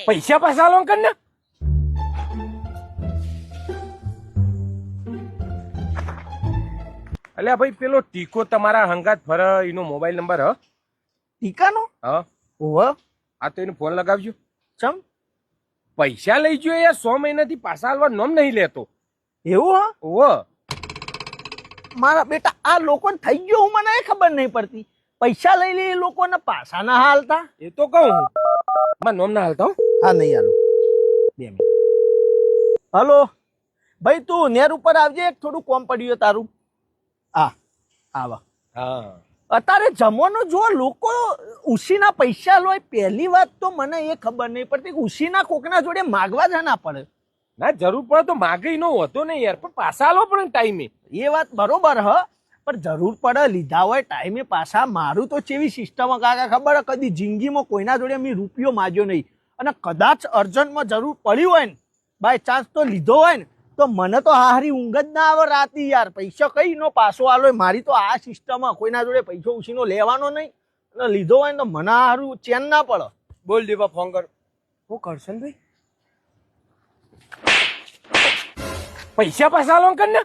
પૈસા પાછા આલો કર ને. અલ્યા ભાઈ પેલો ટીકો તમારા હંગાત ફરે એનો મોબાઈલ નંબર હ? ટીકાનો? હા. ઓવ. આ તો એને ફોન લગાવજો. ચમ? પૈસા લઈ ગયો યાર, 100 મહિનાથી પાછા આલવા નોમ નહીં લેતો. એવું હા? ઓવ. મારા બેટા આ લોકોને થઈ ગયો હું મને ખબર નહીં પડતી. પૈસા લઈ લે એ લોકોને પાછા ના હાલતા. એ તો કહું હું માં નોમ ના હાલતા હો. હા નહીં હાલો 2 મિનિટ. હલો ભાઈ તું નેર ઉપર આવજે, થોડું કોમ પડ્યું તારું. હા આવા. હા અત્યારે જમવાનું જો લોકો ઉસીના પૈસા લો. પહેલી વાત તો મને એ ખબર નહીં પડતી કે ઉસીના કોકના જોડે માગવા જ ના પડે. ના જરૂર પડે તો માગે નો હોતો નહીં યાર, પણ પાછા આલો પણ ટાઈમે. એ વાત બરોબર હ, પણ જરૂર પડે લીધા હોય ટાઈમે પાછા. મારું તો ચેવી સિસ્ટમ કાકા ખબર હે, કદી જિંદગીમાં કોઈના જોડે મેં રૂપિયો માગ્યો નહીં. અને કદાચ અર્જન્ટમાં જરૂર પડી હોય ને, બાય ચાન્સ તો લીધો હોય ને, તો મને તો હારી ઊંઘ જ ના આવે રાતી યાર. પૈસા કઈ નો પાછો આલો. મારી તો આ સિસ્ટમ કોઈના જોડે પૈસો ઉછીનો લેવાનો નહીં, અને લીધો હોય ને તો મને હારું ચેન ના પડે. બોલ દેવા ફોન કર. હું કરશન ભાઈ પૈસા પાછા આલો કર ને.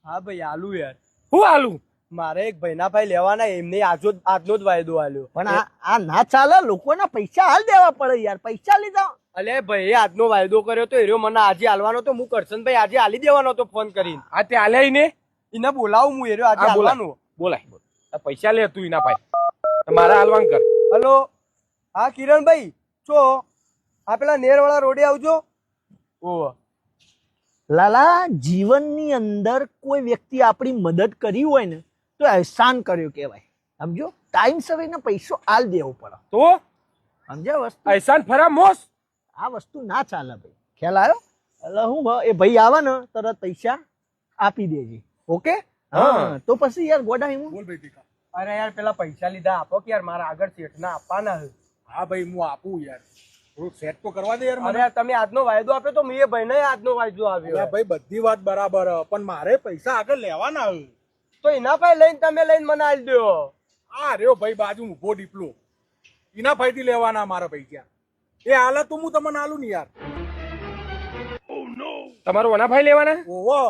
હા ભાઈ આલુ યાર. હું આલું? મારે એક ભાઈના ભાઈ લેવાના, એમને આજનો જ વાયદો આલ્યો. પણ આ ના ચાલે. લોકોના પૈસા હાલ દેવા પડે યાર. પૈસા લીધા અલે ભાઈ આજનો વાયદો કર્યો તો એરો મને આજે આલવાનો તો. હું કરશનભાઈ આજે આલી દેવાનો તો ફોન કરીને. આ તે આલ્યા ને એને બોલાવું હું, એરો આજે આલવાનો. બોલાય. આ પૈસા લે તું એના ભાઈ, મારા હાલવાન કર. હલો હા કિરણભાઈ છો? આ પેલા નેરવાળા રોડે આવજો. ઓહ લાલા, જીવનની અંદર કોઈ વ્યક્તિ આપણી મદદ કરી હોય ને તો અહેસાન કર્યો કહેવાય. સમજો? ટાઈમ સવેને પૈસો આલ દેવો પડે. તો સમજ્યા વસ્તુ? અહેસાન ફરામોશ. આ વસ્તુ ના ચાલે ભાઈ. ખ્યાલ આવ્યો? એટલે હું એ ભાઈ આવે ને તરત પૈસા આપી દેજે. ઓકે? હા તો પછી યાર ગોડા હું બોલ ભાઈ ટીકા. અરે યાર પેલા પૈસા લીધા આપો કે યાર, મારા આગળ શેઠના આપવાના છે. હા ભાઈ હું આપું યાર, થોડું સેટ તો કરવા દે યાર મને. અરે તમે આજનો વાયદો આપ્યો તો મેં એ ભાઈને આજનો વાયદો આવ્યો. ભાઈ બધી વાત બરાબર પણ મારે પૈસા આગળ લેવાના હોય. તો એના ભાઈ લઈને તમે લઈને મને આલી દો. આ રહ્યો ભાઈ બાજુ ઉભો ડીપલો, એના ભાઈથી લેવાના મારા પૈસા. એ હાલત તો હું તમને આલું ને યાર. તમારો ઓના ભાઈ લેવાના? ઓહો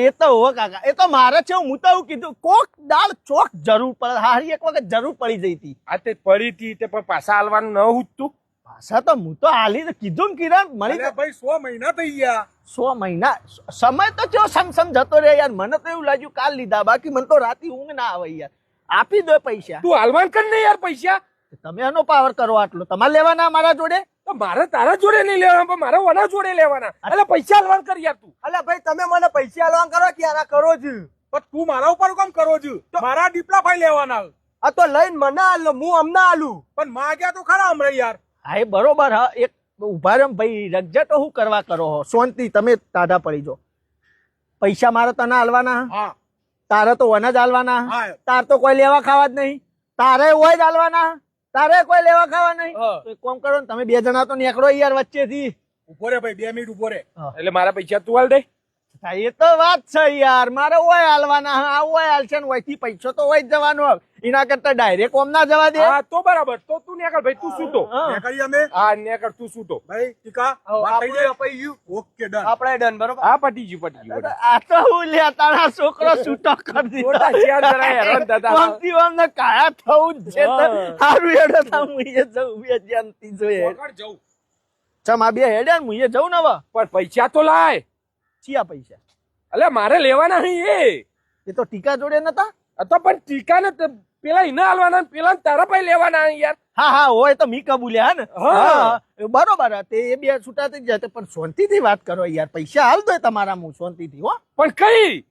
એ તો હો કાકા, એ તો મારે છે. હું તો એવું કીધું કોક દાળ ચોક જરૂર પડે. હારી એક વખત જરૂર પડી જઈ હતી. આ તે પડી હતી તે પણ પાછા હાલવાનું ન ઉઠતું. પાછા તો હું તો હાલી તો કીધું ને કિરણ મળી તો ભાઈ 100 મહિના થઈ ગયા. 100 મહિના સમય તો ચો સમ જતો રહે યાર. મને તો એવું લાગ્યું કાલ લીધા, બાકી મને તો રાતી ઊંઘ ના આવે યાર. આપી દો પૈસા. તું હાલવાન કર ને યાર પૈસા. તમે એનો પાવર કરો આટલો. તમારે લેવાના મારા જોડે? તો મારે તારા જોડે નહીં લેવાના, પણ મારે ઓના જોડે લેવાના. એટલે પૈસા હાલવાન કર યાર તું. અલે ભાઈ તમે મને પૈસા આલવા કરો કે યાર કરો જ. પણ તું મારા ઉપર કામ કરો છો? મારા દીપલા ભાઈ લેવાના. આ તો લઈને મને આલો, હું અમને આલું. પણ માગ્યા તો ખરા હમણાં યાર. હા એ બરોબર. હા એક ઉભા રહ્યો ભાઈ રગજે તો શું કરવા કરો હો? શાંતિ તમે તાઢા પડી જો. પૈસા મારે તને હાલવાના, હા તારે તો વન જ હાલવાના. હા. તાર તો કોઈ લેવા ખાવા જ નહીં. તારે હોય જ હાલવાના, તારે કોઈ લેવા ખાવા નહીં. તો એક કામ કરો ને તમે 2 જણા તો નીકળો યાર વચ્ચેથી. ઉભો રે ભાઈ 2 મિનિટ ઉભો રે. એટલે મારા પૈસા તું હાલ દે. એ તો વાત છે યાર. મારે હોય હાલવાના. હા હોય હાલશે ને હોયથી પૈસો તો હોય જ જવાનો. એના કરતા ડાયરેક્ટ ઓમ ના જવા દે. હા તો બરાબર. તો તું નીકળ ભાઈ, તું સૂતો. નીકળી અમે. હા નીકળ, તું સૂતો ભાઈ. ટીકા આપણે અપાઈ ગયું. Okay done. આપણે ડન બરોબર. હા પટી ગયું. આ તો હું લે તારા છોકરો છૂટો કરી દીધો. મોટા શિયાળ જરા હેરાન થતા. કોમથી અમને કાયા થવું જ છે. સારું હેડો તા હું એ જઉં. બે જાનતી જોઈએ. પકડ જવું. ચમ આ 2 હેડ્યા ને હું એ જઉં ને હવે. પણ પૈસા તો લાય. ચિયા પૈસા? અલે મારે લેવાના નહીં. એ તો ટીકા જોડે નતા. તો પણ ટીકા ને પેલા એને હાલવાના, પેલા તારા ભાઈ લેવાના યાર. હા હા હોય તો મી કબૂલ્યા ને. હા બરોબર. તે એ 2 છૂટા થઈ જાય પણ શાંતિથી વાત કરો યાર. પૈસા હાલ દો તમારા હું શાંતિથી. હો પણ કઈ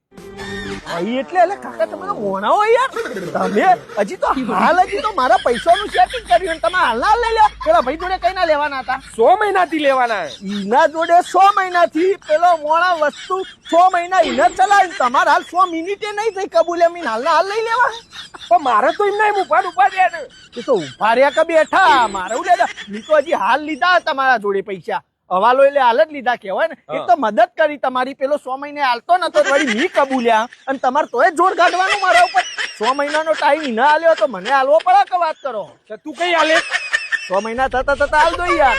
એટલે કાકા તમે તો મોણા હોય યાર. તમે હજી તો હાલ તો મારા પૈસાનું સેટિંગ કર્યું. તમે હાલ ના લઈ લે. પેલા ભાઈ જોડે કઈ ના લેવાના હતા? 100 મહિનાથી લેવાના. ઈના જોડે 100 મહિનાથી. પેલો મોણા વસ્તુ 100 મહિના ઈને ચલાવી. તમારે હાલ 100 મિનિટે નહીં થઈ કબૂલે. મીન હાલ લઈ લેવા. પણ મારે તો એમ નહીં ઉભા દે ને. એ તો ઉભા રહ્યા કે બેઠા. મારે એવું લે મી તો હજી હાલ લીધા તમારા જોડે પૈસા. હવાલો એટલે હાલ જ લીધા કેવાય ને. એક તો મદદ કરી તમારી. પેલો 100 મહિને હાલતો નતો વળી મી કબૂલ્યા. અને તમારે તોય જોર કાઢવાનું મારા ઉપર. 100 મહિનાનો ટાઈમ ના આલ્યો તો મને હાલવો પડે કે વાત કરો? તું કઈ હાલે? 6 મહિના થતા આવજો યાર.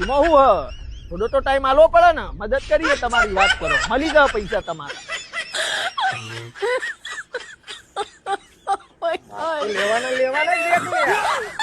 એમાં શું હ થોડો તો ટાઈમ આલવો પડે ને. મદદ કરીએ તમારી વાત કરો, મળી જાય પૈસા તમારા. લેવાના જ રે તું યાર.